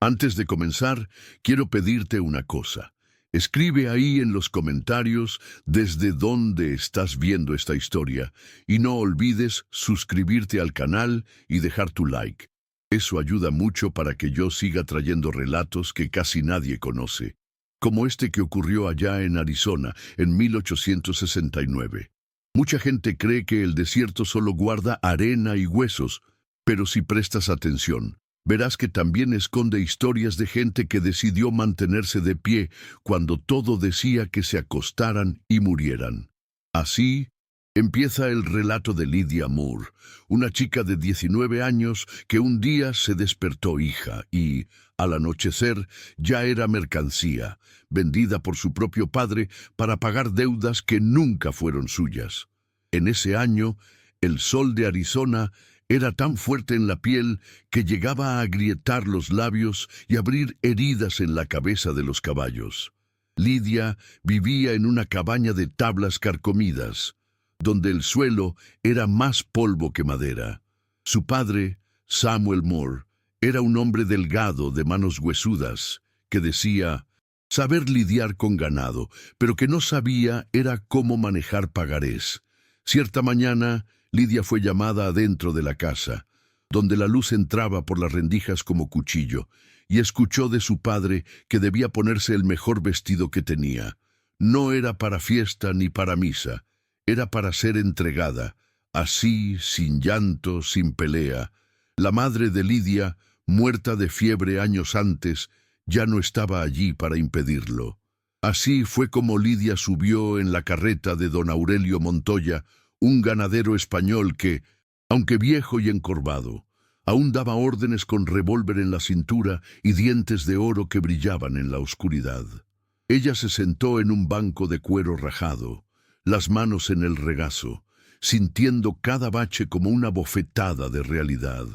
Antes de comenzar, quiero pedirte una cosa. Escribe ahí en los comentarios desde dónde estás viendo esta historia y no olvides suscribirte al canal y dejar tu like. Eso ayuda mucho para que yo siga trayendo relatos que casi nadie conoce, como este que ocurrió allá en Arizona en 1869. Mucha gente cree que el desierto solo guarda arena y huesos, pero si prestas atención, verás que también esconde historias de gente que decidió mantenerse de pie cuando todo decía que se acostaran y murieran. Así empieza el relato de Lydia Moore, una chica de 19 años que un día se despertó hija y, al anochecer, ya era mercancía, vendida por su propio padre para pagar deudas que nunca fueron suyas. En ese año, el sol de Arizona era tan fuerte en la piel que llegaba a agrietar los labios y abrir heridas en la cabeza de los caballos. Lydia vivía en una cabaña de tablas carcomidas, donde el suelo era más polvo que madera. Su padre, Samuel Moore, era un hombre delgado de manos huesudas, que decía saber lidiar con ganado, pero que no sabía era cómo manejar pagarés. Cierta mañana, Lydia fue llamada adentro de la casa, donde la luz entraba por las rendijas como cuchillo, y escuchó de su padre que debía ponerse el mejor vestido que tenía. No era para fiesta ni para misa, era para ser entregada, así, sin llanto, sin pelea. La madre de Lydia, muerta de fiebre años antes, ya no estaba allí para impedirlo. Así fue como Lydia subió en la carreta de don Aurelio Montoya, un ganadero español que, aunque viejo y encorvado, aún daba órdenes con revólver en la cintura y dientes de oro que brillaban en la oscuridad. Ella se sentó en un banco de cuero rajado, las manos en el regazo, sintiendo cada bache como una bofetada de realidad.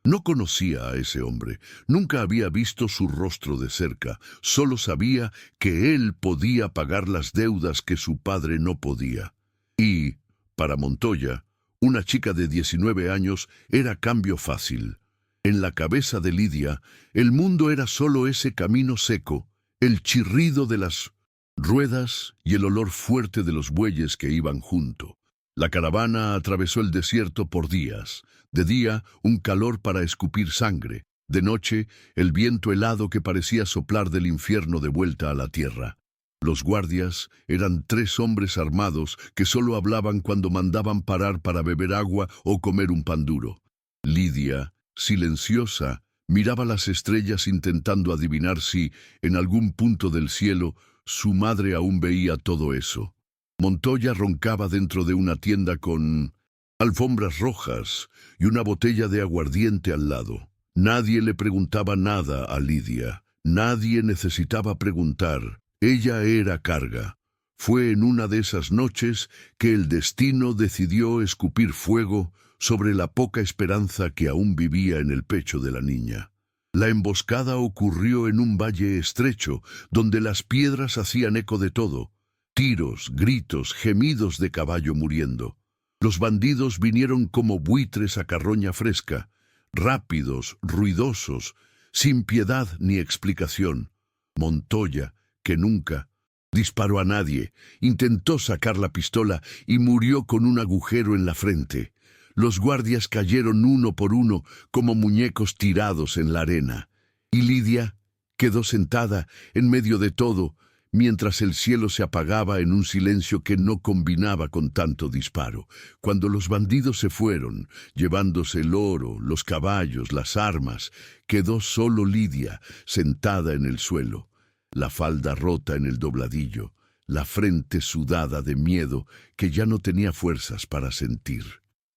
No conocía a ese hombre, nunca había visto su rostro de cerca, solo sabía que él podía pagar las deudas que su padre no podía. Y, para Montoya, una chica de 19 años era cambio fácil. En la cabeza de Lydia, el mundo era solo ese camino seco, el chirrido de las ruedas y el olor fuerte de los bueyes que iban junto. La caravana atravesó el desierto por días. De día, un calor para escupir sangre. De noche, el viento helado que parecía soplar del infierno de vuelta a la tierra. Los guardias eran 3 hombres armados que solo hablaban cuando mandaban parar para beber agua o comer un pan duro. Lydia, silenciosa, miraba las estrellas intentando adivinar si, en algún punto del cielo, su madre aún veía todo eso. Montoya roncaba dentro de una tienda con alfombras rojas y una botella de aguardiente al lado. Nadie le preguntaba nada a Lydia. Nadie necesitaba preguntar. Ella era carga. Fue en una de esas noches que el destino decidió escupir fuego sobre la poca esperanza que aún vivía en el pecho de la niña. La emboscada ocurrió en un valle estrecho, donde las piedras hacían eco de todo. Tiros, gritos, gemidos de caballo muriendo. Los bandidos vinieron como buitres a carroña fresca, rápidos, ruidosos, sin piedad ni explicación. Montoya, que nunca disparó a nadie, intentó sacar la pistola y murió con un agujero en la frente. Los guardias cayeron uno por uno como muñecos tirados en la arena. Y Lydia quedó sentada en medio de todo, mientras el cielo se apagaba en un silencio que no combinaba con tanto disparo. Cuando los bandidos se fueron, llevándose el oro, los caballos, las armas, quedó solo Lydia, sentada en el suelo, la falda rota en el dobladillo, la frente sudada de miedo que ya no tenía fuerzas para sentir.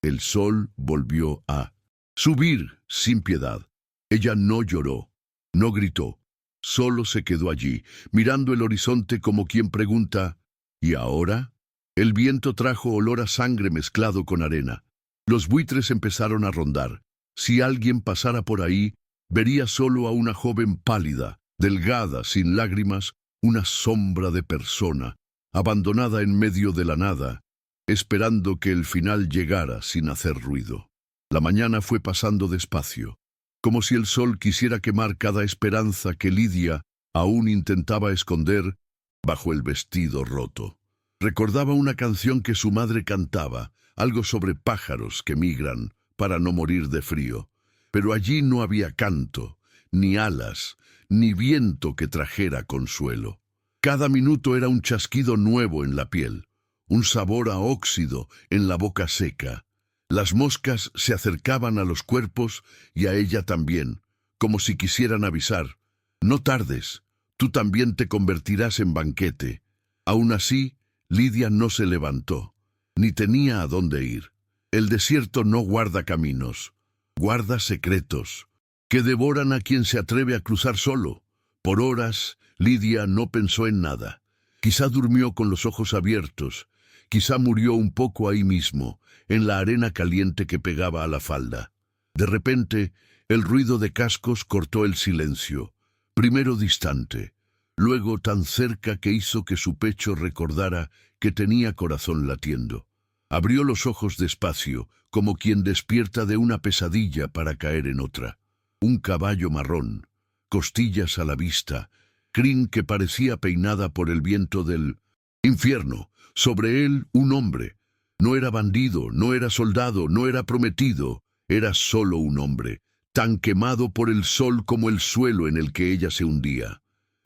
El sol volvió a subir sin piedad. Ella no lloró, no gritó. Solo se quedó allí, mirando el horizonte como quien pregunta, ¿y ahora? El viento trajo olor a sangre mezclado con arena. Los buitres empezaron a rondar. Si alguien pasara por ahí, vería solo a una joven pálida, delgada, sin lágrimas, una sombra de persona, abandonada en medio de la nada, esperando que el final llegara sin hacer ruido. La mañana fue pasando despacio. como si el sol quisiera quemar cada esperanza que Lidia aún intentaba esconder bajo el vestido roto. Recordaba una canción que su madre cantaba, algo sobre pájaros que migran para no morir de frío. Pero allí no había canto, ni alas, ni viento que trajera consuelo. Cada minuto era un chasquido nuevo en la piel, un sabor a óxido en la boca seca. Las moscas se acercaban a los cuerpos y a ella también, como si quisieran avisar: «No tardes, tú también te convertirás en banquete». Aún así, Lidia no se levantó, ni tenía a dónde ir. El desierto no guarda caminos, guarda secretos, que devoran a quien se atreve a cruzar solo. Por horas, Lidia no pensó en nada. Quizá durmió con los ojos abiertos, quizá murió un poco ahí mismo, en la arena caliente que pegaba a la falda. De repente, el ruido de cascos cortó el silencio, primero distante, luego tan cerca que hizo que su pecho recordara que tenía corazón latiendo. Abrió los ojos despacio, como quien despierta de una pesadilla para caer en otra. Un caballo marrón, costillas a la vista, crin que parecía peinada por el viento del infierno. Sobre él un hombre. No era bandido, no era soldado, no era prometido, era solo un hombre, tan quemado por el sol como el suelo en el que ella se hundía.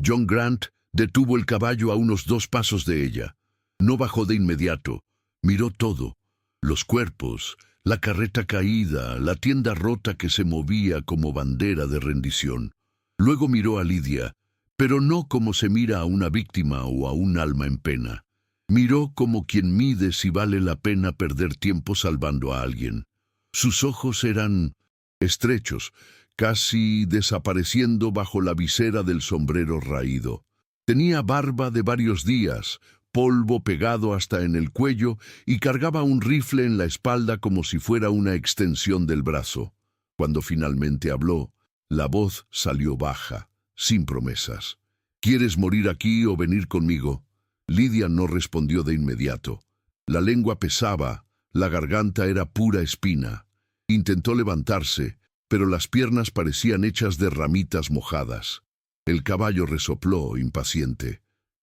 John Grant detuvo el caballo a unos 2 pasos de ella. No bajó de inmediato. Miró todo: los cuerpos, la carreta caída, la tienda rota que se movía como bandera de rendición. Luego miró a Lidia, pero no como se mira a una víctima o a un alma en pena. Miró como quien mide si vale la pena perder tiempo salvando a alguien. Sus ojos eran estrechos, casi desapareciendo bajo la visera del sombrero raído. Tenía barba de varios días, polvo pegado hasta en el cuello, y cargaba un rifle en la espalda como si fuera una extensión del brazo. Cuando finalmente habló, la voz salió baja, sin promesas. «¿Quieres morir aquí o venir conmigo?» Lidia no respondió de inmediato. La lengua pesaba, la garganta era pura espina. Intentó levantarse, pero las piernas parecían hechas de ramitas mojadas. El caballo resopló, impaciente.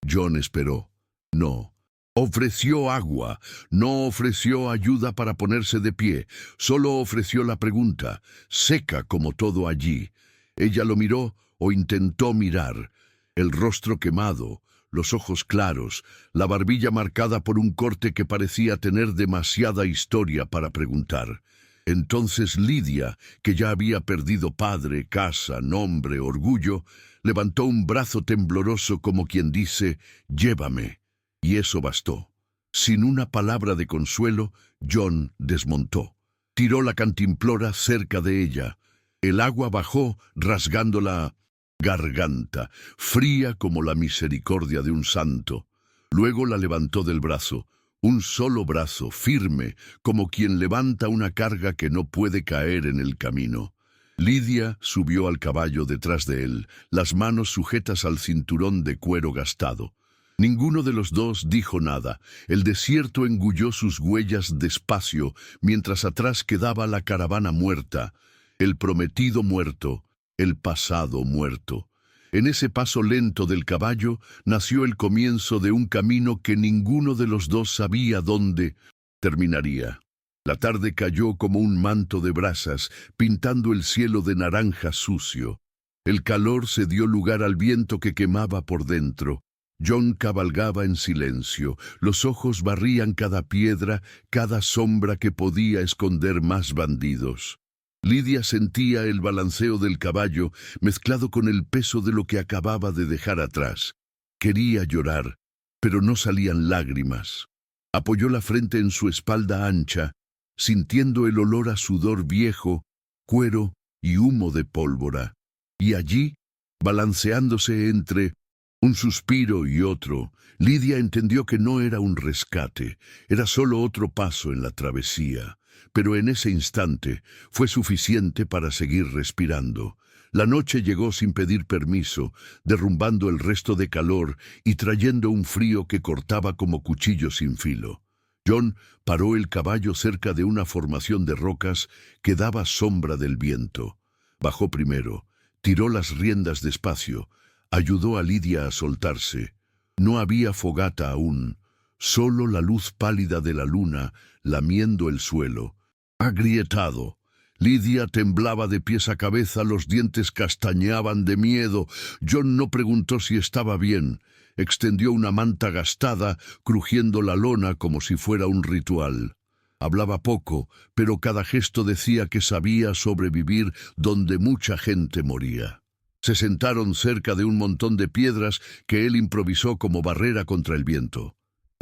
John esperó. No. Ofreció agua, no ofreció ayuda para ponerse de pie, solo ofreció la pregunta, seca como todo allí. Ella lo miró o intentó mirar. El rostro quemado, los ojos claros, la barbilla marcada por un corte que parecía tener demasiada historia para preguntar. Entonces Lidia, que ya había perdido padre, casa, nombre, orgullo, levantó un brazo tembloroso como quien dice: «Llévame». Y eso bastó. Sin una palabra de consuelo, John desmontó. Tiró la cantimplora cerca de ella. El agua bajó, rasgando la garganta, fría como la misericordia de un santo. Luego la levantó del brazo, un solo brazo, firme, como quien levanta una carga que no puede caer en el camino. Lidia subió al caballo detrás de él, las manos sujetas al cinturón de cuero gastado. Ninguno de los dos dijo nada. El desierto engulló sus huellas despacio, mientras atrás quedaba la caravana muerta, el prometido muerto, el pasado muerto. En ese paso lento del caballo nació el comienzo de un camino que ninguno de los dos sabía dónde terminaría. La tarde cayó como un manto de brasas, pintando el cielo de naranja sucio. El calor se dio lugar al viento que quemaba por dentro. John cabalgaba en silencio, los ojos barrían cada piedra, cada sombra que podía esconder más bandidos. Lidia sentía el balanceo del caballo mezclado con el peso de lo que acababa de dejar atrás. Quería llorar, pero no salían lágrimas. Apoyó la frente en su espalda ancha, sintiendo el olor a sudor viejo, cuero y humo de pólvora. Y allí, balanceándose entre un suspiro y otro, Lidia entendió que no era un rescate, era solo otro paso en la travesía. Pero en ese instante fue suficiente para seguir respirando. La noche llegó sin pedir permiso, derrumbando el resto de calor y trayendo un frío que cortaba como cuchillo sin filo. John paró el caballo cerca de una formación de rocas que daba sombra del viento. Bajó primero, tiró las riendas despacio, ayudó a Lidia a soltarse. No había fogata aún, solo la luz pálida de la luna lamiendo el suelo. Agrietado. Lidia temblaba de pies a cabeza, los dientes castañeaban de miedo. John no preguntó si estaba bien. Extendió una manta gastada, crujiendo la lona como si fuera un ritual. Hablaba poco, pero cada gesto decía que sabía sobrevivir donde mucha gente moría. Se sentaron cerca de un montón de piedras que él improvisó como barrera contra el viento.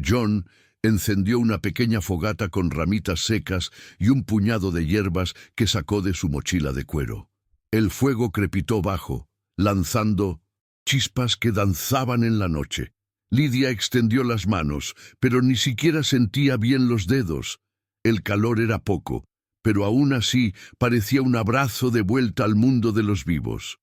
John encendió una pequeña fogata con ramitas secas y un puñado de hierbas que sacó de su mochila de cuero. El fuego crepitó bajo, lanzando chispas que danzaban en la noche. Lidia extendió las manos, pero ni siquiera sentía bien los dedos. El calor era poco, pero aún así parecía un abrazo de vuelta al mundo de los vivos.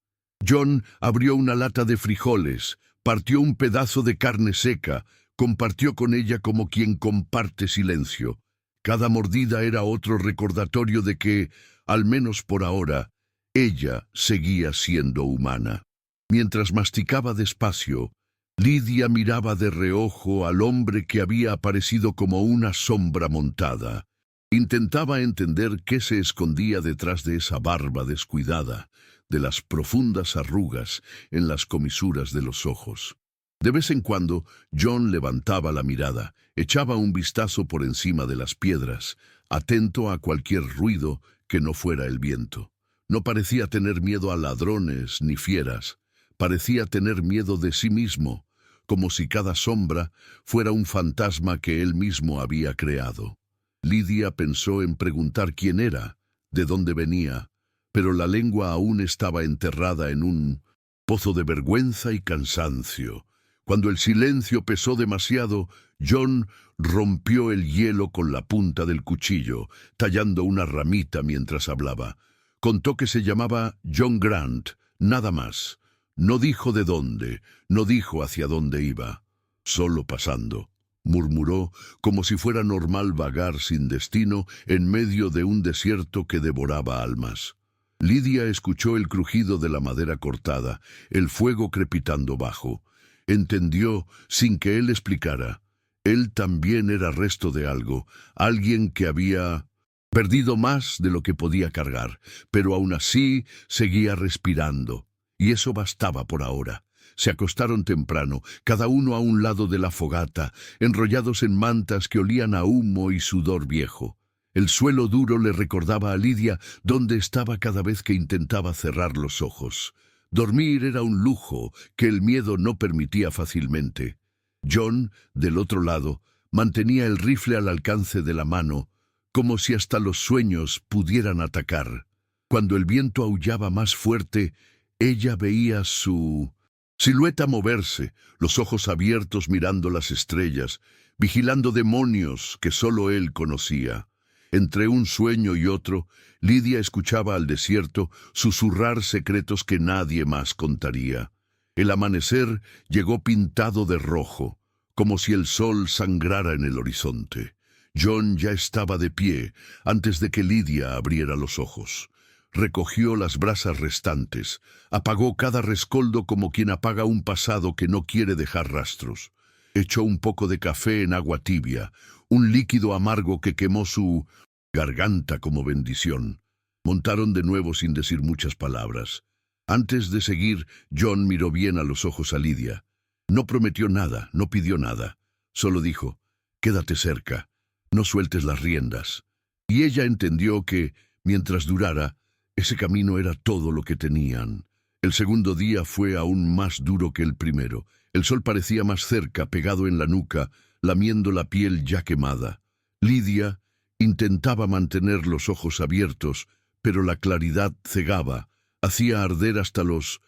John abrió una lata de frijoles, partió un pedazo de carne seca, compartió con ella como quien comparte silencio. Cada mordida era otro recordatorio de que, al menos por ahora, ella seguía siendo humana. Mientras masticaba despacio, Lidia miraba de reojo al hombre que había aparecido como una sombra montada. Intentaba entender qué se escondía detrás de esa barba descuidada, de las profundas arrugas en las comisuras de los ojos. De vez en cuando, John levantaba la mirada, echaba un vistazo por encima de las piedras, atento a cualquier ruido que no fuera el viento. No parecía tener miedo a ladrones ni fieras, parecía tener miedo de sí mismo, como si cada sombra fuera un fantasma que él mismo había creado. Lidia pensó en preguntar quién era, de dónde venía, pero la lengua aún estaba enterrada en un pozo de vergüenza y cansancio. Cuando el silencio pesó demasiado, John rompió el hielo con la punta del cuchillo, tallando una ramita mientras hablaba. Contó que se llamaba John Grant, nada más. No dijo de dónde, no dijo hacia dónde iba. Solo pasando, murmuró, como si fuera normal vagar sin destino en medio de un desierto que devoraba almas. Lidia escuchó el crujido de la madera cortada, el fuego crepitando bajo. Entendió sin que él explicara. Él también era resto de algo, alguien que había perdido más de lo que podía cargar, pero aún así seguía respirando. Y eso bastaba por ahora. Se acostaron temprano, cada uno a un lado de la fogata, enrollados en mantas que olían a humo y sudor viejo. El suelo duro le recordaba a Lidia dónde estaba cada vez que intentaba cerrar los ojos. Dormir era un lujo que el miedo no permitía fácilmente. John, del otro lado, mantenía el rifle al alcance de la mano, como si hasta los sueños pudieran atacar. Cuando el viento aullaba más fuerte, ella veía su silueta moverse, los ojos abiertos mirando las estrellas, vigilando demonios que solo él conocía. Entre un sueño y otro, Lidia escuchaba al desierto susurrar secretos que nadie más contaría. El amanecer llegó pintado de rojo, como si el sol sangrara en el horizonte. John ya estaba de pie antes de que Lidia abriera los ojos. Recogió las brasas restantes, apagó cada rescoldo como quien apaga un pasado que no quiere dejar rastros. Echó un poco de café en agua tibia, un líquido amargo que quemó su garganta como bendición. Montaron de nuevo sin decir muchas palabras. Antes de seguir, John miró bien a los ojos a Lidia. No prometió nada, no pidió nada. Solo dijo, quédate cerca, no sueltes las riendas. Y ella entendió que, mientras durara, ese camino era todo lo que tenían. El segundo día fue aún más duro que el primero. El sol parecía más cerca, pegado en la nuca, lamiendo la piel ya quemada. Lidia intentaba mantener los ojos abiertos, pero la claridad cegaba, hacía arder hasta los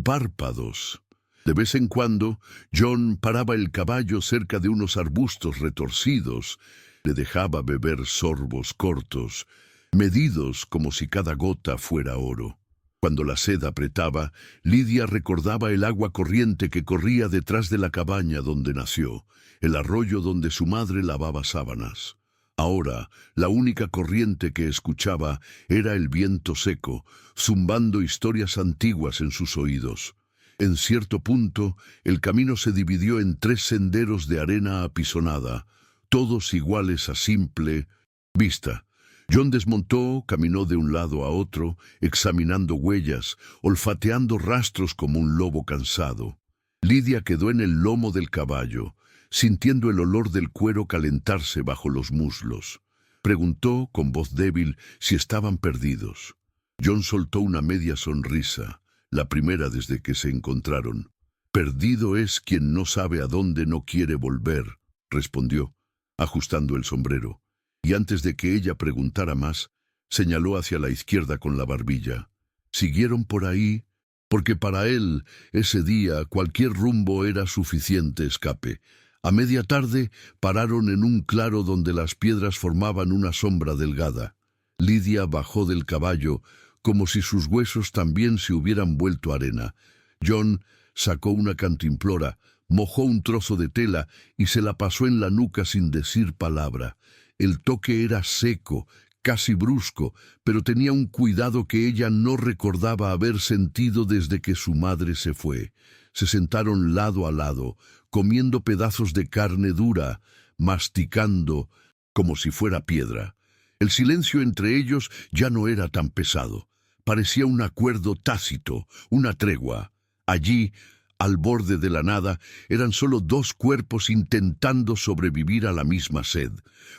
párpados. De vez en cuando, John paraba el caballo cerca de unos arbustos retorcidos, le dejaba beber sorbos cortos, medidos como si cada gota fuera oro. Cuando la sed apretaba, Lidia recordaba el agua corriente que corría detrás de la cabaña donde nació, el arroyo donde su madre lavaba sábanas. Ahora, la única corriente que escuchaba era el viento seco, zumbando historias antiguas en sus oídos. En cierto punto, el camino se dividió en 3 senderos de arena apisonada, todos iguales a simple vista. John desmontó, caminó de un lado a otro, examinando huellas, olfateando rastros como un lobo cansado. Lidia quedó en el lomo del caballo, sintiendo el olor del cuero calentarse bajo los muslos. Preguntó con voz débil si estaban perdidos. John soltó una media sonrisa, la primera desde que se encontraron. «Perdido es quien no sabe a dónde no quiere volver», respondió, ajustando el sombrero. Y antes de que ella preguntara más, señaló hacia la izquierda con la barbilla. Siguieron por ahí, porque para él, ese día, cualquier rumbo era suficiente escape. A media tarde, pararon en un claro donde las piedras formaban una sombra delgada. Lidia bajó del caballo, como si sus huesos también se hubieran vuelto arena. John sacó una cantimplora, mojó un trozo de tela y se la pasó en la nuca sin decir palabra. El toque era seco, casi brusco, pero tenía un cuidado que ella no recordaba haber sentido desde que su madre se fue. Se sentaron lado a lado, comiendo pedazos de carne dura, masticando como si fuera piedra. El silencio entre ellos ya no era tan pesado. Parecía un acuerdo tácito, una tregua. Allí, al borde de la nada, eran solo 2 cuerpos intentando sobrevivir a la misma sed.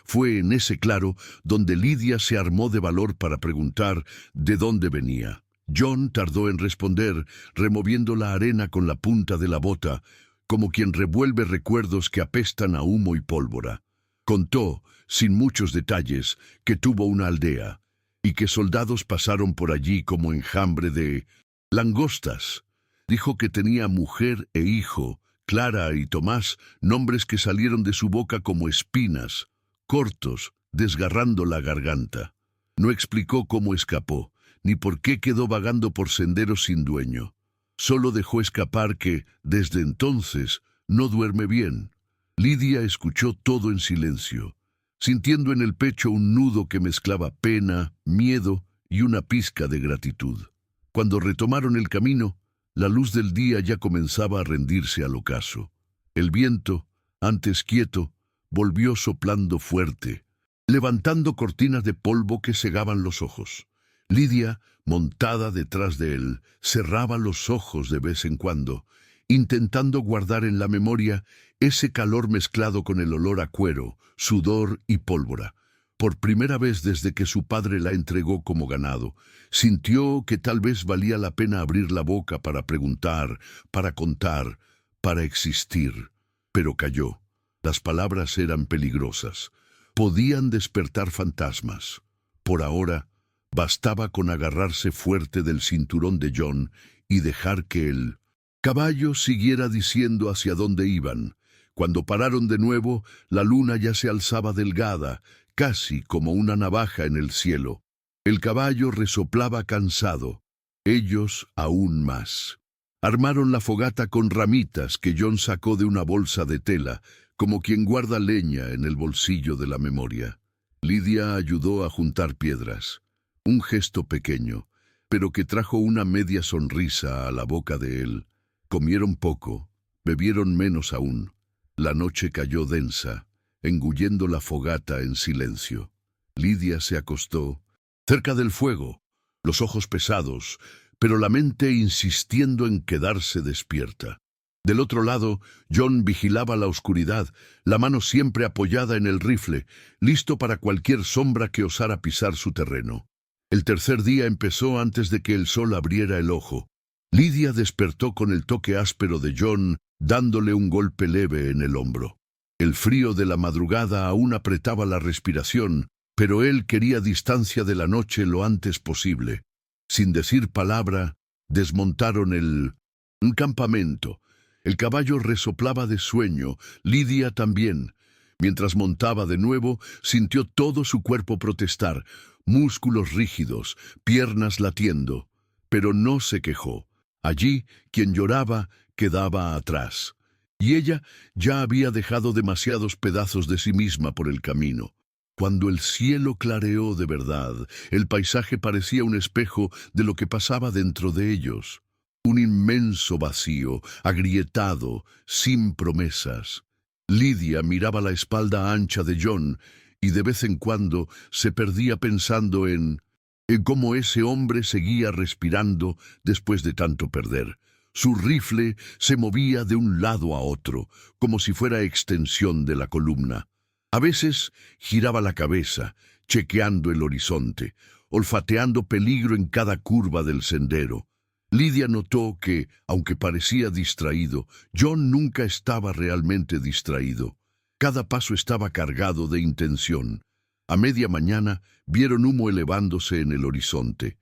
Fue en ese claro donde Lidia se armó de valor para preguntar de dónde venía. John tardó en responder, removiendo la arena con la punta de la bota, como quien revuelve recuerdos que apestan a humo y pólvora. Contó, sin muchos detalles, que tuvo una aldea, y que soldados pasaron por allí como enjambre de langostas. Dijo que tenía mujer e hijo, Clara y Tomás, nombres que salieron de su boca como espinas, cortos, desgarrando la garganta. No explicó cómo escapó, ni por qué quedó vagando por senderos sin dueño. Solo dejó escapar que, desde entonces, no duerme bien. Lidia escuchó todo en silencio, sintiendo en el pecho un nudo que mezclaba pena, miedo y una pizca de gratitud. Cuando retomaron el camino, la luz del día ya comenzaba a rendirse al ocaso. El viento, antes quieto, volvió soplando fuerte, levantando cortinas de polvo que cegaban los ojos. Lidia, montada detrás de él, cerraba los ojos de vez en cuando, intentando guardar en la memoria ese calor mezclado con el olor a cuero, sudor y pólvora. Por primera vez desde que su padre la entregó como ganado, sintió que tal vez valía la pena abrir la boca para preguntar, para contar, para existir. Pero calló. Las palabras eran peligrosas. Podían despertar fantasmas. Por ahora, bastaba con agarrarse fuerte del cinturón de John y dejar que el caballo siguiera diciendo hacia dónde iban. Cuando pararon de nuevo, la luna ya se alzaba delgada, casi como una navaja en el cielo. El caballo resoplaba cansado, ellos aún más. Armaron la fogata con ramitas que John sacó de una bolsa de tela, como quien guarda leña en el bolsillo de la memoria. Lidia ayudó a juntar piedras. Un gesto pequeño, pero que trajo una media sonrisa a la boca de él. Comieron poco, bebieron menos aún. La noche cayó densa, engullendo la fogata en silencio. Lidia se acostó, cerca del fuego, los ojos pesados, pero la mente insistiendo en quedarse despierta. Del otro lado, John vigilaba la oscuridad, la mano siempre apoyada en el rifle, listo para cualquier sombra que osara pisar su terreno. El tercer día empezó antes de que el sol abriera el ojo. Lidia despertó con el toque áspero de John, dándole un golpe leve en el hombro. El frío de la madrugada aún apretaba la respiración, pero él quería distancia de la noche lo antes posible. Sin decir palabra, desmontaron un campamento. El caballo resoplaba de sueño, Lidia también. Mientras montaba de nuevo, sintió todo su cuerpo protestar, músculos rígidos, piernas latiendo. Pero no se quejó. Allí, quien lloraba, quedaba atrás. Y ella ya había dejado demasiados pedazos de sí misma por el camino. Cuando el cielo clareó de verdad, el paisaje parecía un espejo de lo que pasaba dentro de ellos. Un inmenso vacío, agrietado, sin promesas. Lidia miraba la espalda ancha de John y de vez en cuando se perdía pensando en cómo ese hombre seguía respirando después de tanto perder. Su rifle se movía de un lado a otro, como si fuera extensión de la columna. A veces giraba la cabeza, chequeando el horizonte, olfateando peligro en cada curva del sendero. Lidia notó que, aunque parecía distraído, John nunca estaba realmente distraído. Cada paso estaba cargado de intención. A media mañana vieron humo elevándose en el horizonte.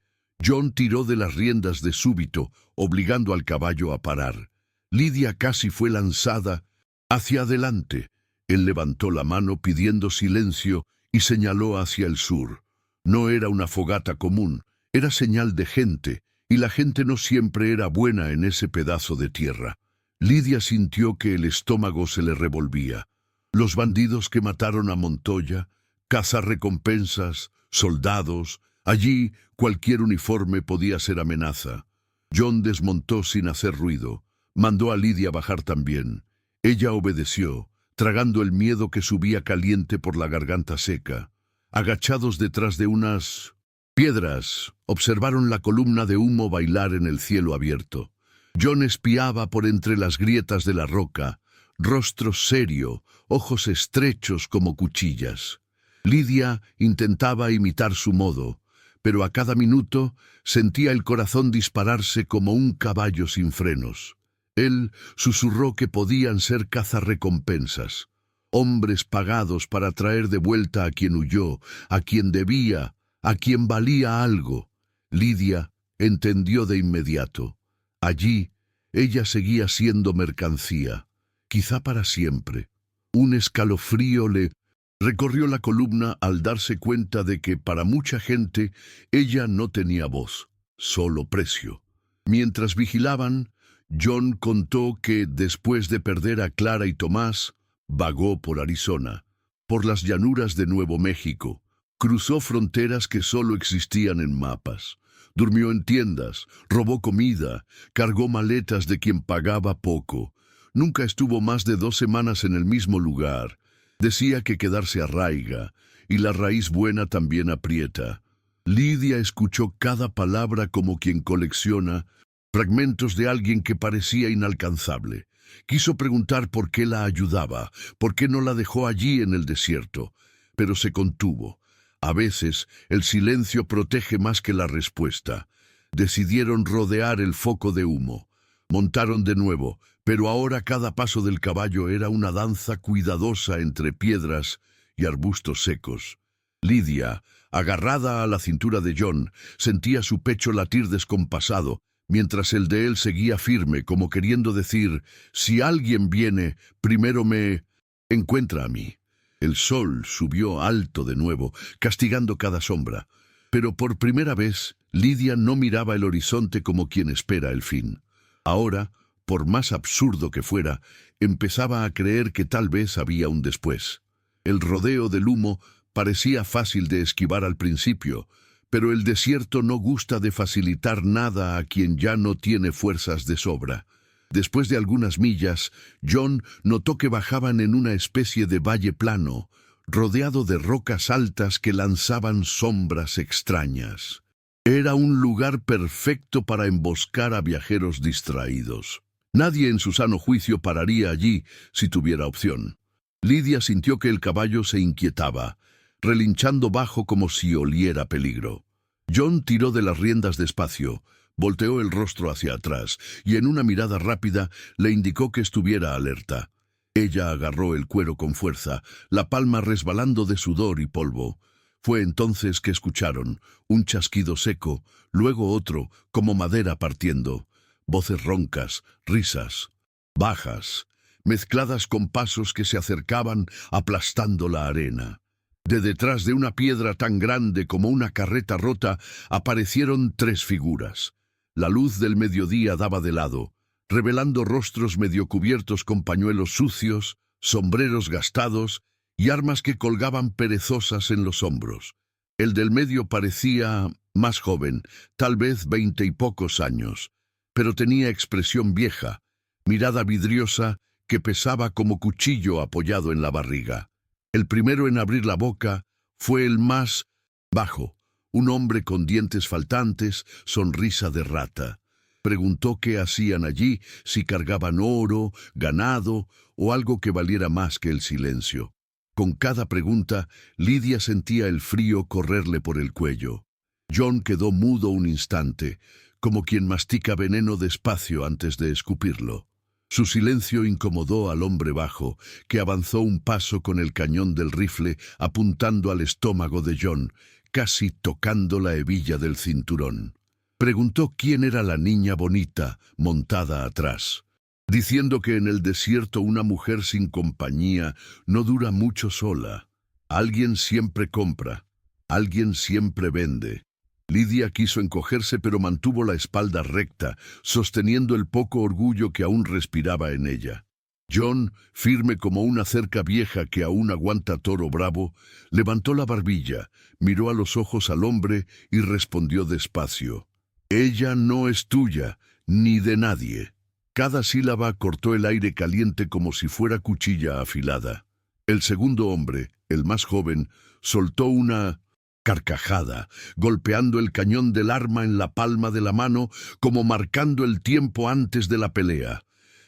John tiró de las riendas de súbito, obligando al caballo a parar. Lidia casi fue lanzada hacia adelante. Él levantó la mano pidiendo silencio y señaló hacia el sur. No era una fogata común, era señal de gente, y la gente no siempre era buena en ese pedazo de tierra. Lidia sintió que el estómago se le revolvía. Los bandidos que mataron a Montoya, cazarrecompensas, soldados, allí cualquier uniforme podía ser amenaza. John desmontó sin hacer ruido. Mandó a Lidia bajar también. Ella obedeció, tragando el miedo que subía caliente por la garganta seca. Agachados detrás de unas piedras, observaron la columna de humo bailar en el cielo abierto. John espiaba por entre las grietas de la roca, rostro serio, ojos estrechos como cuchillas. Lidia intentaba imitar su modo, pero a cada minuto sentía el corazón dispararse como un caballo sin frenos. Él susurró que podían ser cazarrecompensas, hombres pagados para traer de vuelta a quien huyó, a quien debía, a quien valía algo. Lidia entendió de inmediato. Allí, ella seguía siendo mercancía, quizá para siempre. Un escalofrío le recorrió la columna al darse cuenta de que para mucha gente ella no tenía voz, solo precio. Mientras vigilaban, John contó que después de perder a Clara y Tomás, vagó por Arizona, por las llanuras de Nuevo México, cruzó fronteras que solo existían en mapas, durmió en tiendas, robó comida, cargó maletas de quien pagaba poco. Nunca estuvo más de 2 semanas en el mismo lugar. Decía que quedarse arraiga, y la raíz buena también aprieta. Lidia escuchó cada palabra como quien colecciona fragmentos de alguien que parecía inalcanzable. Quiso preguntar por qué la ayudaba, por qué no la dejó allí en el desierto, pero se contuvo. A veces el silencio protege más que la respuesta. Decidieron rodear el foco de humo. Montaron de nuevo, pero ahora cada paso del caballo era una danza cuidadosa entre piedras y arbustos secos. Lidia, agarrada a la cintura de John, sentía su pecho latir descompasado, mientras el de él seguía firme, como queriendo decir, si alguien viene, primero me encuentra a mí. El sol subió alto de nuevo, castigando cada sombra, pero por primera vez Lidia no miraba el horizonte como quien espera el fin. Ahora, por más absurdo que fuera, empezaba a creer que tal vez había un después. El rodeo del humo parecía fácil de esquivar al principio, pero el desierto no gusta de facilitar nada a quien ya no tiene fuerzas de sobra. Después de algunas millas, John notó que bajaban en una especie de valle plano, rodeado de rocas altas que lanzaban sombras extrañas. Era un lugar perfecto para emboscar a viajeros distraídos. Nadie en su sano juicio pararía allí si tuviera opción. Lidia sintió que el caballo se inquietaba, relinchando bajo como si oliera peligro. John tiró de las riendas despacio, volteó el rostro hacia atrás y en una mirada rápida le indicó que estuviera alerta. Ella agarró el cuero con fuerza, la palma resbalando de sudor y polvo. Fue entonces que escucharon un chasquido seco, luego otro, como madera partiendo. Voces roncas, risas, bajas, mezcladas con pasos que se acercaban aplastando la arena. De detrás de una piedra tan grande como una carreta rota aparecieron 3 figuras. La luz del mediodía daba de lado, revelando rostros medio cubiertos con pañuelos sucios, sombreros gastados y armas que colgaban perezosas en los hombros. El del medio parecía más joven, tal vez 20 y pocos años, pero tenía expresión vieja, mirada vidriosa que pesaba como cuchillo apoyado en la barriga. El primero en abrir la boca fue el más bajo, un hombre con dientes faltantes, sonrisa de rata. Preguntó qué hacían allí, si cargaban oro, ganado o algo que valiera más que el silencio. Con cada pregunta, Lidia sentía el frío correrle por el cuello. John quedó mudo un instante, como quien mastica veneno despacio antes de escupirlo. Su silencio incomodó al hombre bajo, que avanzó un paso con el cañón del rifle apuntando al estómago de John, casi tocando la hebilla del cinturón. Preguntó quién era la niña bonita montada atrás, diciendo que en el desierto una mujer sin compañía no dura mucho sola. Alguien siempre compra, alguien siempre vende. Lidia quiso encogerse, pero mantuvo la espalda recta, sosteniendo el poco orgullo que aún respiraba en ella. John, firme como una cerca vieja que aún aguanta toro bravo, levantó la barbilla, miró a los ojos al hombre y respondió despacio: «Ella no es tuya, ni de nadie». Cada sílaba cortó el aire caliente como si fuera cuchilla afilada. El segundo hombre, el más joven, soltó una carcajada, golpeando el cañón del arma en la palma de la mano, como marcando el tiempo antes de la pelea.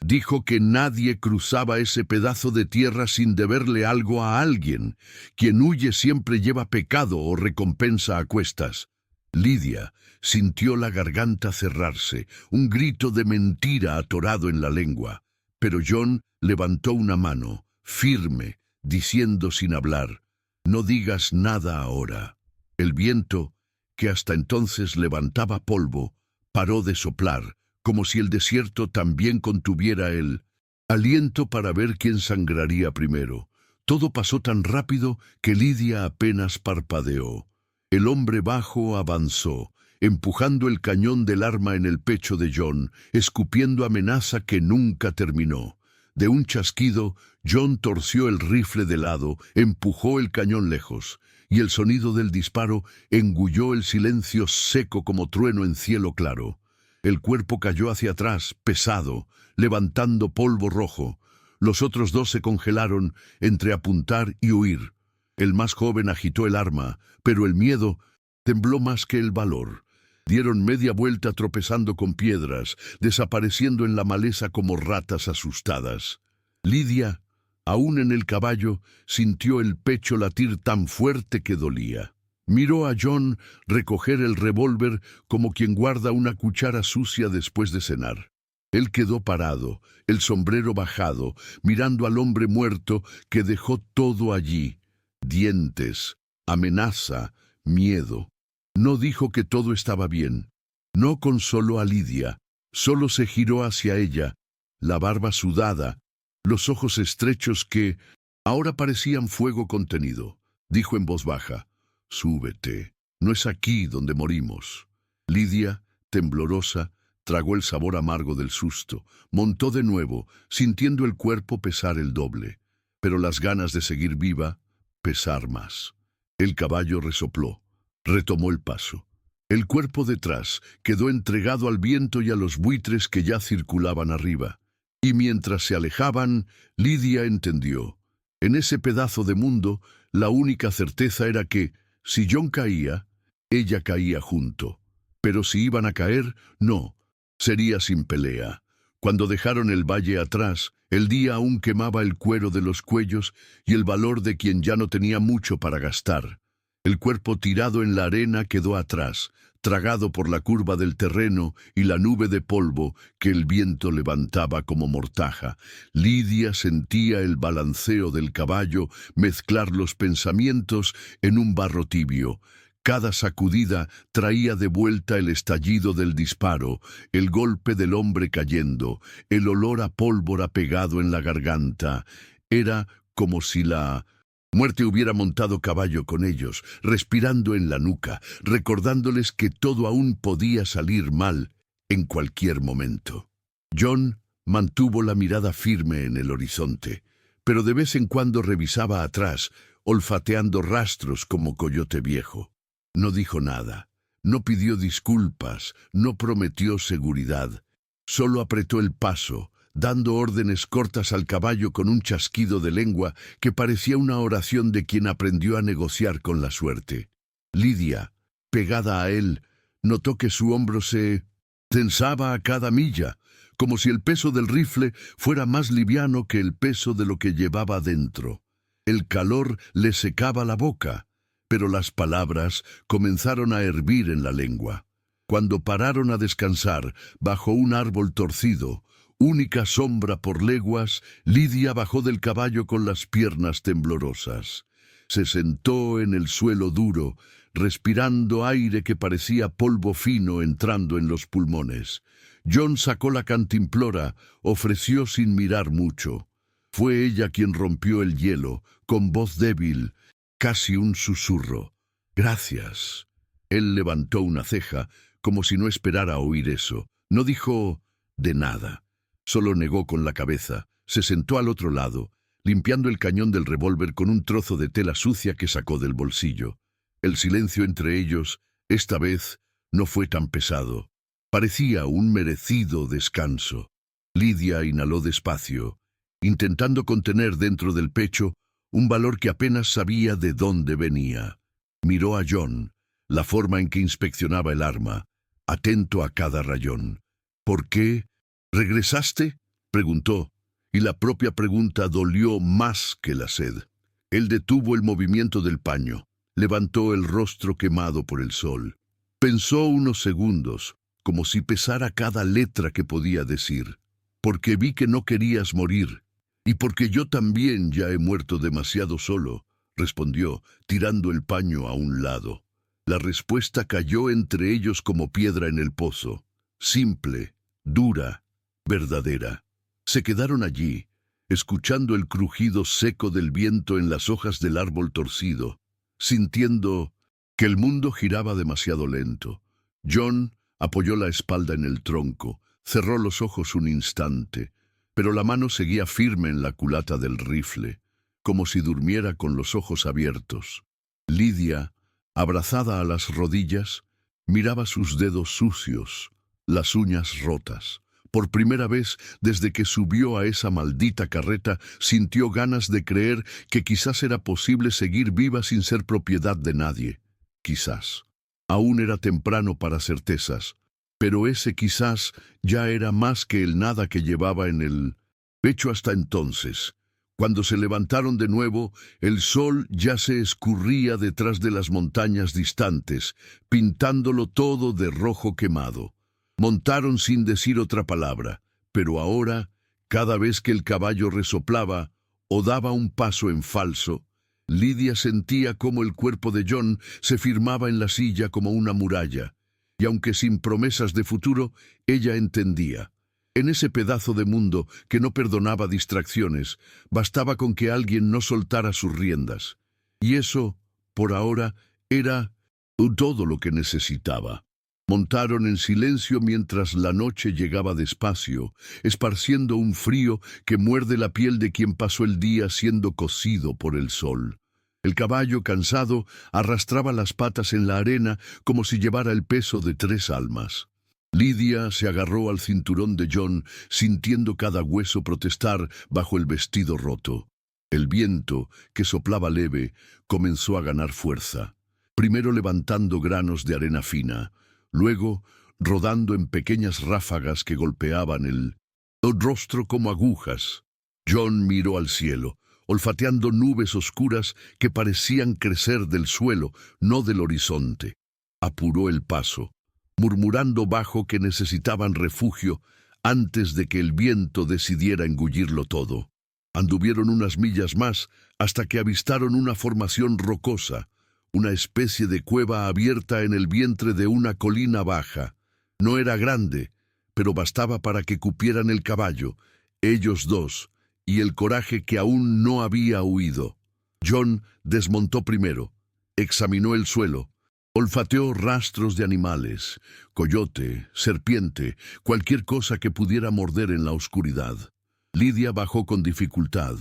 Dijo que nadie cruzaba ese pedazo de tierra sin deberle algo a alguien. Quien huye siempre lleva pecado o recompensa a cuestas. Lidia sintió la garganta cerrarse, un grito de mentira atorado en la lengua. Pero John levantó una mano, firme, diciendo sin hablar: «No digas nada ahora». El viento, que hasta entonces levantaba polvo, paró de soplar, como si el desierto también contuviera el aliento para ver quién sangraría primero. Todo pasó tan rápido que Lidia apenas parpadeó. El hombre bajo avanzó, empujando el cañón del arma en el pecho de John, escupiendo amenaza que nunca terminó. De un chasquido, John torció el rifle de lado, empujó el cañón lejos, y el sonido del disparo engulló el silencio seco como trueno en cielo claro. El cuerpo cayó hacia atrás, pesado, levantando polvo rojo. Los otros dos se congelaron entre apuntar y huir. El más joven agitó el arma, pero el miedo tembló más que el valor. Dieron media vuelta tropezando con piedras, desapareciendo en la maleza como ratas asustadas. Lidia, aún en el caballo, sintió el pecho latir tan fuerte que dolía. Miró a John recoger el revólver como quien guarda una cuchara sucia después de cenar. Él quedó parado, el sombrero bajado, mirando al hombre muerto que dejó todo allí: dientes, amenaza, miedo. No dijo que todo estaba bien. No consoló a Lidia. Solo se giró hacia ella, la barba sudada, los ojos estrechos que ahora parecían fuego contenido. Dijo en voz baja: «Súbete, no es aquí donde morimos». Lidia, temblorosa, tragó el sabor amargo del susto. Montó de nuevo, sintiendo el cuerpo pesar el doble, pero las ganas de seguir viva pesar más. El caballo resopló, retomó el paso. El cuerpo detrás quedó entregado al viento y a los buitres que ya circulaban arriba. Y mientras se alejaban, Lidia entendió. En ese pedazo de mundo, la única certeza era que, si John caía, ella caía junto. Pero si iban a caer, no, sería sin pelea. Cuando dejaron el valle atrás, el día aún quemaba el cuero de los cuellos y el valor de quien ya no tenía mucho para gastar. El cuerpo tirado en la arena quedó atrás, tragado por la curva del terreno y la nube de polvo que el viento levantaba como mortaja. Lidia sentía el balanceo del caballo mezclar los pensamientos en un barro tibio. Cada sacudida traía de vuelta el estallido del disparo, el golpe del hombre cayendo, el olor a pólvora pegado en la garganta. Era como si la muerte hubiera montado caballo con ellos, respirando en la nuca, recordándoles que todo aún podía salir mal en cualquier momento. John mantuvo la mirada firme en el horizonte. pero de vez en cuando revisaba atrás, olfateando rastros como coyote viejo. No dijo nada, no pidió disculpas, no prometió seguridad. Solo apretó el paso, dando órdenes cortas al caballo con un chasquido de lengua que parecía una oración de quien aprendió a negociar con la suerte. Lidia, pegada a él, notó que su hombro se tensaba a cada milla, como si el peso del rifle fuera más liviano que el peso de lo que llevaba dentro. El calor le secaba la boca, pero las palabras comenzaron a hervir en la lengua. Cuando pararon a descansar bajo un árbol torcido, única sombra por leguas, Lidia bajó del caballo con las piernas temblorosas. Se sentó en el suelo duro, respirando aire que parecía polvo fino entrando en los pulmones. Jon sacó la cantimplora, ofreció sin mirar mucho. Fue ella quien rompió el hielo, con voz débil, casi un susurro. «Gracias». Él levantó una ceja, como si no esperara oír eso. No dijo de nada. Solo negó con la cabeza. Se sentó al otro lado, limpiando el cañón del revólver con un trozo de tela sucia que sacó del bolsillo. El silencio entre ellos, esta vez, no fue tan pesado. Parecía un merecido descanso. Lidia inhaló despacio, intentando contener dentro del pecho un valor que apenas sabía de dónde venía. Miró a Jon, la forma en que inspeccionaba el arma, atento a cada rayón. «¿Por qué? ¿Regresaste?», preguntó, y la propia pregunta dolió más que la sed. Él detuvo el movimiento del paño, levantó el rostro quemado por el sol. Pensó unos segundos, como si pesara cada letra que podía decir. «Porque vi que no querías morir, y porque yo también ya he muerto demasiado solo», respondió, tirando el paño a un lado. La respuesta cayó entre ellos como piedra en el pozo, simple, dura, verdadera. Se quedaron allí, escuchando el crujido seco del viento en las hojas del árbol torcido, sintiendo que el mundo giraba demasiado lento. Jon apoyó la espalda en el tronco, cerró los ojos un instante, pero la mano seguía firme en la culata del rifle, como si durmiera con los ojos abiertos. Lidia, abrazada a las rodillas, miraba sus dedos sucios, las uñas rotas. Por primera vez desde que subió a esa maldita carreta, sintió ganas de creer que quizás era posible seguir viva sin ser propiedad de nadie. Quizás. Aún era temprano para certezas, pero ese quizás ya era más que el nada que llevaba en el pecho hasta entonces. Cuando se levantaron de nuevo, el sol ya se escurría detrás de las montañas distantes, pintándolo todo de rojo quemado. Montaron sin decir otra palabra, pero ahora, cada vez que el caballo resoplaba o daba un paso en falso, Lidia sentía cómo el cuerpo de Jon se firmaba en la silla como una muralla, y aunque sin promesas de futuro, ella entendía. En ese pedazo de mundo que no perdonaba distracciones, bastaba con que alguien no soltara sus riendas. Y eso, por ahora, era todo lo que necesitaba. Montaron en silencio mientras la noche llegaba despacio, esparciendo un frío que muerde la piel de quien pasó el día siendo cocido por el sol. El caballo, cansado, arrastraba las patas en la arena como si llevara el peso de 3 almas. Lidia se agarró al cinturón de Jon, sintiendo cada hueso protestar bajo el vestido roto. El viento, que soplaba leve, comenzó a ganar fuerza, primero levantando granos de arena fina, luego rodando en pequeñas ráfagas que golpeaban el rostro como agujas. Jon miró al cielo, olfateando nubes oscuras que parecían crecer del suelo, no del horizonte. Apuró el paso, murmurando bajo que necesitaban refugio antes de que el viento decidiera engullirlo todo. Anduvieron unas millas más hasta que avistaron una formación rocosa, una especie de cueva abierta en el vientre de una colina baja. No era grande, pero bastaba para que cupieran el caballo, ellos dos, y el coraje que aún no había huido. Jon desmontó primero, examinó el suelo, olfateó rastros de animales, coyote, serpiente, cualquier cosa que pudiera morder en la oscuridad. Lidia bajó con dificultad.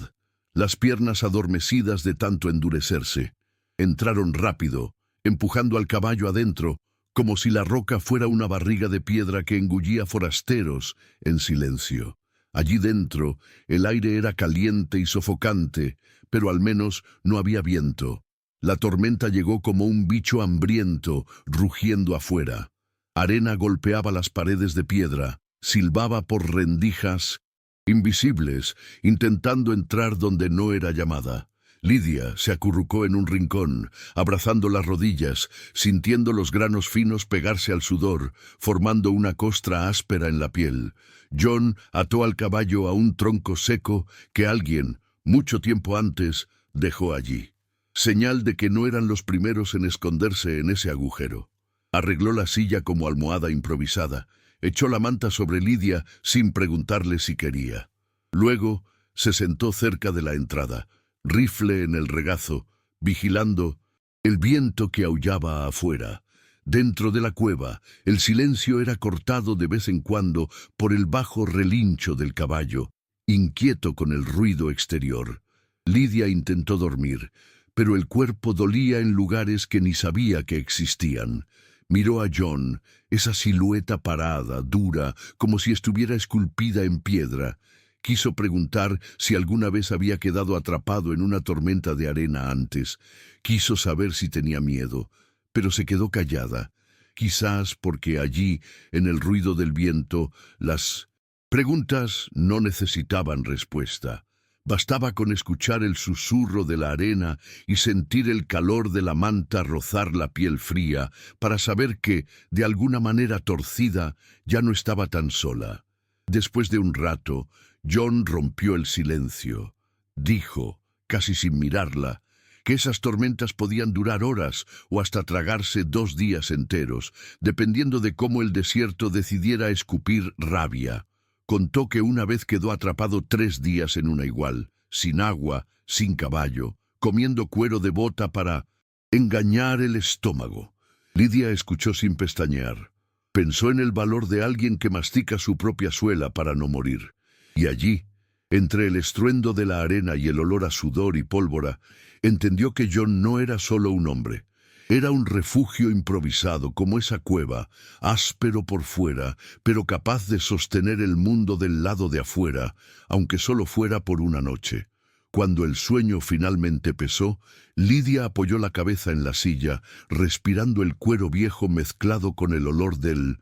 las piernas adormecidas de tanto endurecerse. Entraron rápido, empujando al caballo adentro, como si la roca fuera una barriga de piedra que engullía forasteros en silencio. Allí dentro, el aire era caliente y sofocante, pero al menos no había viento. La tormenta llegó como un bicho hambriento, rugiendo afuera. Arena golpeaba las paredes de piedra, silbaba por rendijas invisibles, intentando entrar donde no era llamada. Lidia se acurrucó en un rincón, abrazando las rodillas, sintiendo los granos finos pegarse al sudor, formando una costra áspera en la piel. John ató al caballo a un tronco seco que alguien, mucho tiempo antes, dejó allí. Señal de que no eran los primeros en esconderse en ese agujero. Arregló la silla como almohada improvisada, echó la manta sobre Lidia sin preguntarle si quería. Luego se sentó cerca de la entrada, rifle en el regazo, vigilando el viento que aullaba afuera. Dentro de la cueva, el silencio era cortado de vez en cuando por el bajo relincho del caballo, inquieto con el ruido exterior. Lidia intentó dormir, pero el cuerpo dolía en lugares que ni sabía que existían. Miró a John, esa silueta parada, dura, como si estuviera esculpida en piedra. Quiso preguntar si alguna vez había quedado atrapado en una tormenta de arena antes. Quiso saber si tenía miedo, pero se quedó callada. Quizás porque allí, en el ruido del viento, las preguntas no necesitaban respuesta. Bastaba con escuchar el susurro de la arena y sentir el calor de la manta rozar la piel fría para saber que, de alguna manera torcida, ya no estaba tan sola. Después de un rato, John rompió el silencio. Dijo, casi sin mirarla, que esas tormentas podían durar horas o hasta tragarse 2 días enteros, dependiendo de cómo el desierto decidiera escupir rabia. Contó que una vez quedó atrapado 3 días en una igual, sin agua, sin caballo, comiendo cuero de bota para engañar el estómago. Lidia escuchó sin pestañear. Pensó en el valor de alguien que mastica su propia suela para no morir. Y allí, entre el estruendo de la arena y el olor a sudor y pólvora, entendió que John no era solo un hombre. Era un refugio improvisado como esa cueva, áspero por fuera, pero capaz de sostener el mundo del lado de afuera, aunque solo fuera por una noche. Cuando el sueño finalmente pesó, Lidia apoyó la cabeza en la silla, respirando el cuero viejo mezclado con el olor del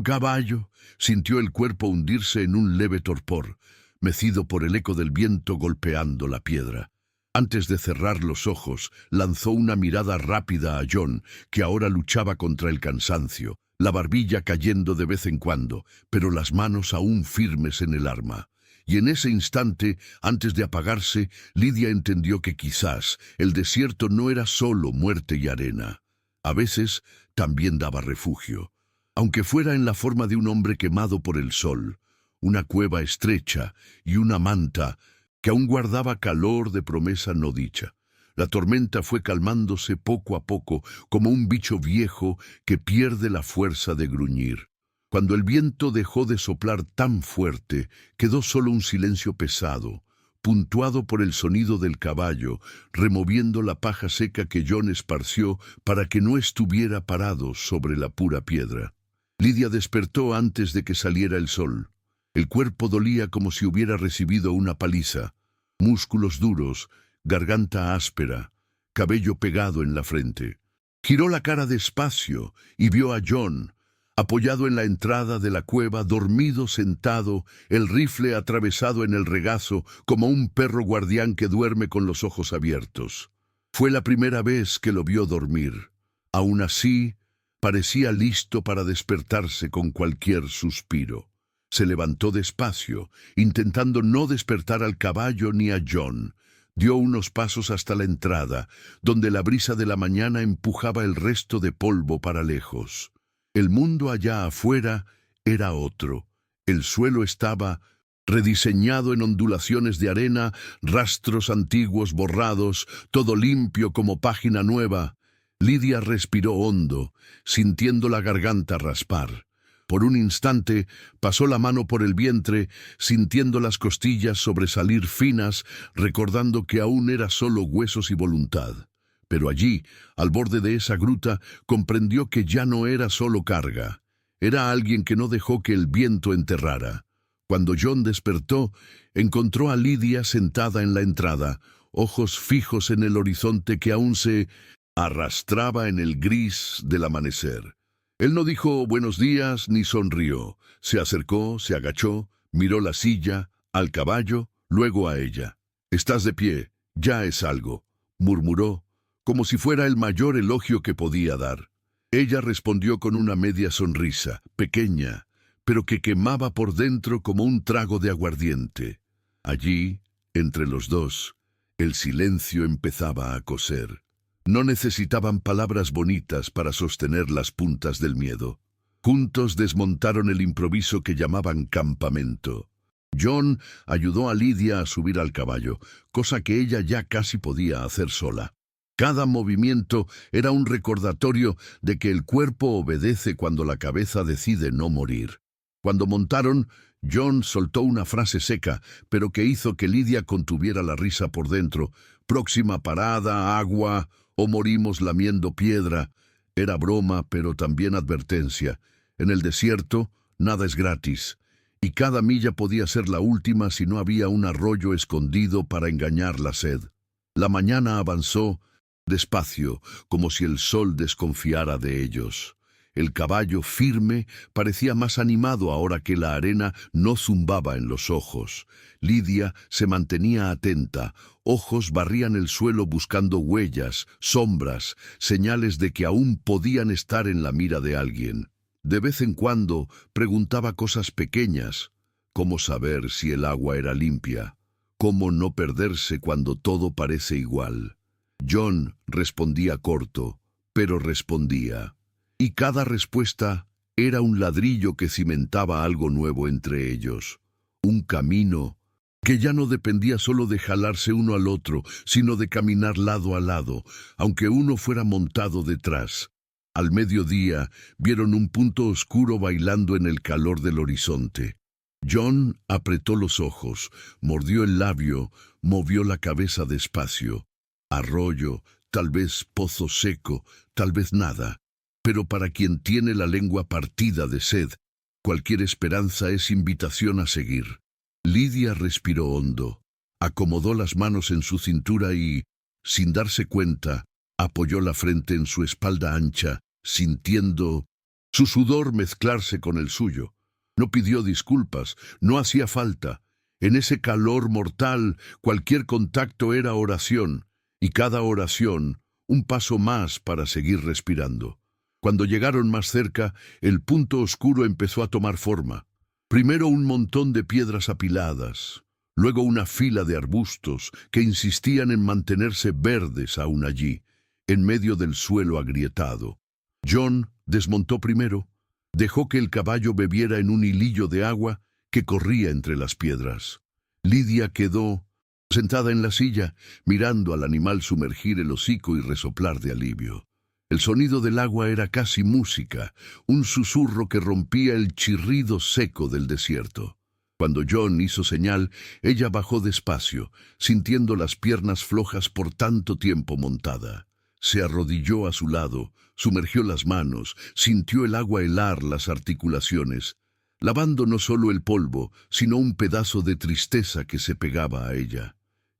caballo. Sintió el cuerpo hundirse en un leve torpor, mecido por el eco del viento golpeando la piedra. Antes de cerrar los ojos, lanzó una mirada rápida a John, que ahora luchaba contra el cansancio, la barbilla cayendo de vez en cuando, pero las manos aún firmes en el arma. Y en ese instante, antes de apagarse, Lidia entendió que quizás el desierto no era solo muerte y arena. A veces también daba refugio, aunque fuera en la forma de un hombre quemado por el sol, una cueva estrecha y una manta que aún guardaba calor de promesa no dicha. La tormenta fue calmándose poco a poco, como un bicho viejo que pierde la fuerza de gruñir. Cuando el viento dejó de soplar tan fuerte, quedó solo un silencio pesado, puntuado por el sonido del caballo, removiendo la paja seca que John esparció para que no estuviera parado sobre la pura piedra. Lidia despertó antes de que saliera el sol. El cuerpo dolía como si hubiera recibido una paliza. Músculos duros, garganta áspera, cabello pegado en la frente. Giró la cara despacio y vio a John, apoyado en la entrada de la cueva, dormido sentado, el rifle atravesado en el regazo como un perro guardián que duerme con los ojos abiertos. Fue la primera vez que lo vio dormir. Aún así, parecía listo para despertarse con cualquier suspiro. Se levantó despacio, intentando no despertar al caballo ni a John. Dio unos pasos hasta la entrada, donde la brisa de la mañana empujaba el resto de polvo para lejos. El mundo allá afuera era otro. El suelo estaba rediseñado en ondulaciones de arena, rastros antiguos borrados, todo limpio como página nueva. Lidia respiró hondo, sintiendo la garganta raspar. Por un instante pasó la mano por el vientre, sintiendo las costillas sobresalir finas, recordando que aún era solo huesos y voluntad. Pero allí, al borde de esa gruta, comprendió que ya no era solo carga. Era alguien que no dejó que el viento enterrara. Cuando John despertó, encontró a Lidia sentada en la entrada, ojos fijos en el horizonte que aún se arrastraba en el gris del amanecer. Él no dijo buenos días ni sonrió. Se acercó, se agachó, miró la silla, al caballo, luego a ella. «Estás de pie, ya es algo», murmuró, como si fuera el mayor elogio que podía dar. Ella respondió con una media sonrisa, pequeña, pero que quemaba por dentro como un trago de aguardiente. Allí, entre los dos, el silencio empezaba a coser. No necesitaban palabras bonitas para sostener las puntas del miedo. Juntos desmontaron el improviso que llamaban campamento. John ayudó a Lidia a subir al caballo, cosa que ella ya casi podía hacer sola. Cada movimiento era un recordatorio de que el cuerpo obedece cuando la cabeza decide no morir. Cuando montaron, John soltó una frase seca, pero que hizo que Lidia contuviera la risa por dentro. «Próxima parada, agua, o morimos lamiendo piedra». Era broma, pero también advertencia. En el desierto, nada es gratis, y cada milla podía ser la última si no había un arroyo escondido para engañar la sed. La mañana avanzó, despacio, como si el sol desconfiara de ellos. El caballo, firme, parecía más animado ahora que la arena no zumbaba en los ojos. Lidia se mantenía atenta, ojos barrían el suelo buscando huellas, sombras, señales de que aún podían estar en la mira de alguien. De vez en cuando preguntaba cosas pequeñas, cómo saber si el agua era limpia, cómo no perderse cuando todo parece igual. John respondía corto, pero respondía. Y cada respuesta era un ladrillo que cimentaba algo nuevo entre ellos. Un camino que ya no dependía solo de jalarse uno al otro, sino de caminar lado a lado, aunque uno fuera montado detrás. Al mediodía vieron un punto oscuro bailando en el calor del horizonte. John apretó los ojos, mordió el labio, movió la cabeza despacio. Arroyo, tal vez pozo seco, tal vez nada. Pero para quien tiene la lengua partida de sed, cualquier esperanza es invitación a seguir. Lidia respiró hondo, acomodó las manos en su cintura y, sin darse cuenta, apoyó la frente en su espalda ancha, sintiendo su sudor mezclarse con el suyo. No pidió disculpas, no hacía falta. En ese calor mortal, cualquier contacto era oración, y cada oración, un paso más para seguir respirando. Cuando llegaron más cerca, el punto oscuro empezó a tomar forma. Primero un montón de piedras apiladas, luego una fila de arbustos que insistían en mantenerse verdes aún allí, en medio del suelo agrietado. John desmontó primero, dejó que el caballo bebiera en un hilillo de agua que corría entre las piedras. Lidia quedó sentada en la silla, mirando al animal sumergir el hocico y resoplar de alivio. El sonido del agua era casi música, un susurro que rompía el chirrido seco del desierto. Cuando John hizo señal, ella bajó despacio, sintiendo las piernas flojas por tanto tiempo montada. Se arrodilló a su lado, sumergió las manos, sintió el agua helar las articulaciones, lavando no solo el polvo, sino un pedazo de tristeza que se pegaba a ella.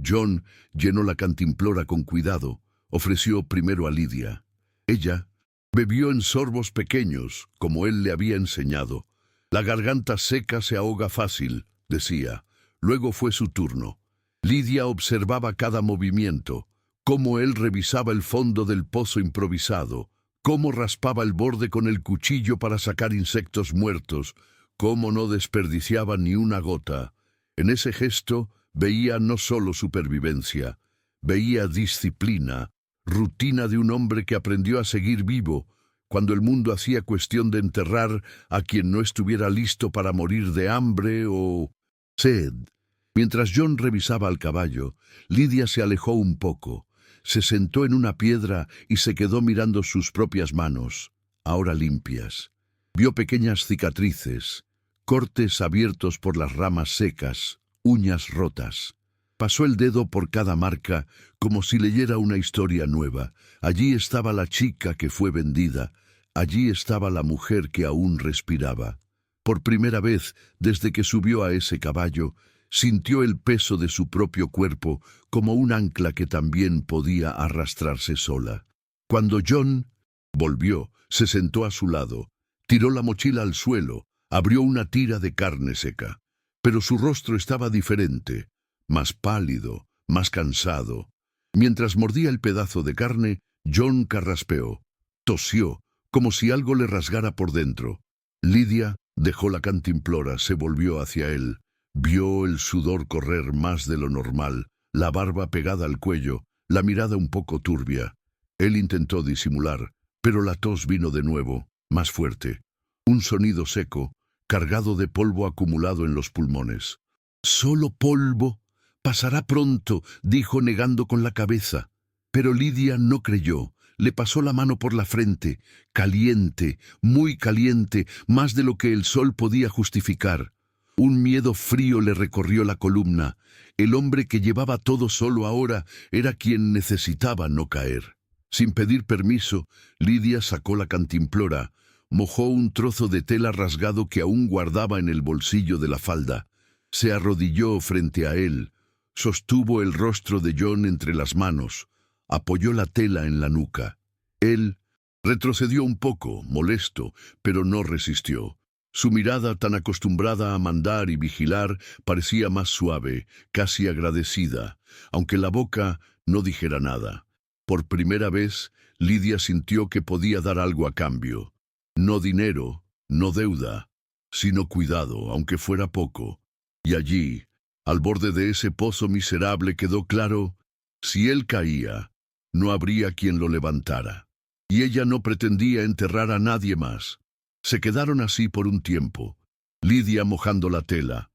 John llenó la cantimplora con cuidado, ofreció primero a Lidia. Ella bebió en sorbos pequeños, como él le había enseñado. La garganta seca se ahoga fácil, decía. Luego fue su turno. Lidia observaba cada movimiento, cómo él revisaba el fondo del pozo improvisado, cómo raspaba el borde con el cuchillo para sacar insectos muertos, cómo no desperdiciaba ni una gota. En ese gesto veía no solo supervivencia, veía disciplina, rutina de un hombre que aprendió a seguir vivo cuando el mundo hacía cuestión de enterrar a quien no estuviera listo para morir de hambre o sed. Mientras John revisaba al caballo, Lidia se alejó un poco, se sentó en una piedra y se quedó mirando sus propias manos, ahora limpias. Vio pequeñas cicatrices, cortes abiertos por las ramas secas, uñas rotas. Pasó el dedo por cada marca como si leyera una historia nueva. Allí estaba la chica que fue vendida. Allí estaba la mujer que aún respiraba. Por primera vez, desde que subió a ese caballo, sintió el peso de su propio cuerpo como un ancla que también podía arrastrarse sola. Cuando John volvió, se sentó a su lado, tiró la mochila al suelo, abrió una tira de carne seca. Pero su rostro estaba diferente, más pálido, más cansado. Mientras mordía el pedazo de carne, John carraspeó, tosió, como si algo le rasgara por dentro. Lidia dejó la cantimplora, se volvió hacia él. Vio el sudor correr más de lo normal, la barba pegada al cuello, la mirada un poco turbia. Él intentó disimular, pero la tos vino de nuevo, más fuerte. Un sonido seco, cargado de polvo acumulado en los pulmones. «Solo polvo. Pasará pronto», dijo negando con la cabeza. Pero Lidia no creyó. Le pasó la mano por la frente, caliente, muy caliente, más de lo que el sol podía justificar. Un miedo frío le recorrió la columna. El hombre que llevaba todo solo ahora era quien necesitaba no caer. Sin pedir permiso, Lidia sacó la cantimplora, mojó un trozo de tela rasgado que aún guardaba en el bolsillo de la falda. Se arrodilló frente a él, sostuvo el rostro de John entre las manos, apoyó la tela en la nuca. Él retrocedió un poco, molesto, pero no resistió. Su mirada, tan acostumbrada a mandar y vigilar, parecía más suave, casi agradecida, aunque la boca no dijera nada. Por primera vez, Lidia sintió que podía dar algo a cambio. No dinero, no deuda, sino cuidado, aunque fuera poco. Y allí, al borde de ese pozo miserable, quedó claro, si él caía, no habría quien lo levantara. Y ella no pretendía enterrar a nadie más. Se quedaron así por un tiempo, Lidia mojando la tela,